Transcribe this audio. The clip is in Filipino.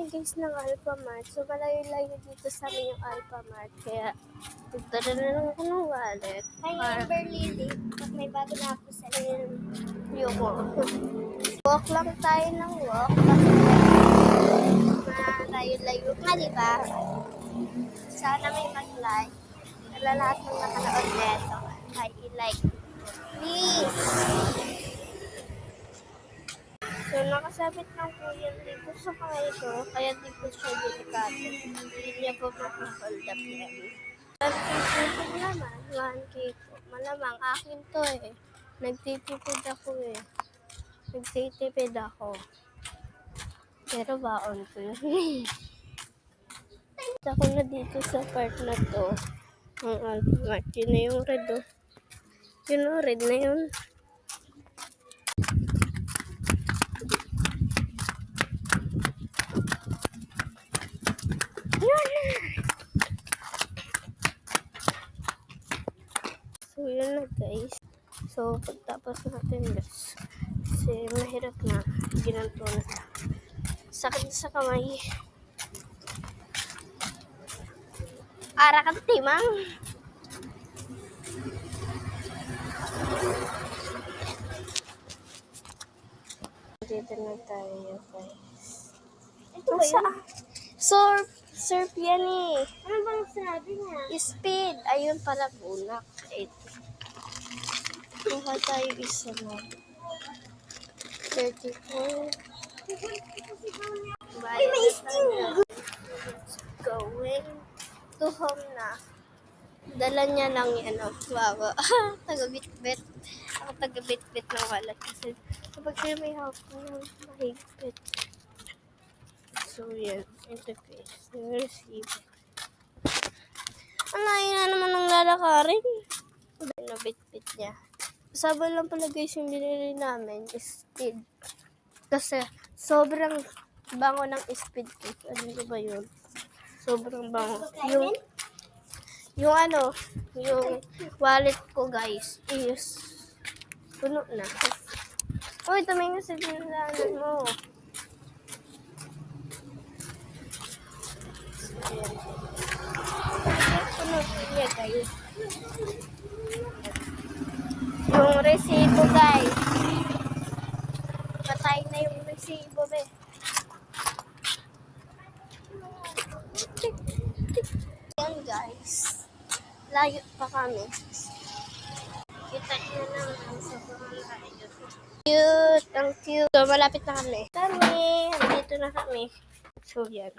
kami guys ng Alphamart. So malayo-layo dito sa amin yung Alphamart. Kaya nagdala na lang ako ng wallet. Hi, Amber Lily. Pag may bago na ako sa Yoko. Walk lang tayo ng walk. Malayo-layo nga, diba? Sana may mag-like. Wala lahat ng nakanood neto. Ay, i-like. Please! So, nakasabit lang po yan dito sa kamay ko. Kaya di po siya delikado. Hindi niya po mag-hold up yan. 1K naman. 1K po. Malamang akin to eh. Nagtitipid ako eh. Nagtitipid ako. Pero baon ko yun. Ako na dito sa part na to. Ang Alphamart. Yun na yung red oh. Yun o, red na yun. Yun na! So, yun na guys. So, pagtapos natin guys. Kasi mahirap na. Ginanto na. Sakit sa kamay. Ara ka timang. Dito na tayo guys. Ito ba yun? Surf yan eh. Ano bang sabi niya? Speed. Ayun pala bulak. Ito. Kuha tayo isa mo. 34. Ay, may sting! Going to home na. Dala niya lang yan. Wow. Taga-bit-bit. Ako taga-bit-bit ng wallet. Kasi kapag sila may hawak ko, mahigpit. So, yan. Ito guys. Yung receive. Ang layo na naman ng lalakarin. Nabit-bit niya. Sabay lang pala guys yung binili namin. Speed. Kasi sobrang bango ng speed cake. Ano ba yun? Sobrang bango. Yung ano, yung wallet ko guys is puno na. Uy, tumingin sa dinanan mo. Puno niya guys. Yung resibo guys. Patay na yung resibo be. Yan guys. Layo pa kami. Kita nyo naman sa layo. Cute! Ang cute! So, malapit na kami. Andito na kami. So, yan.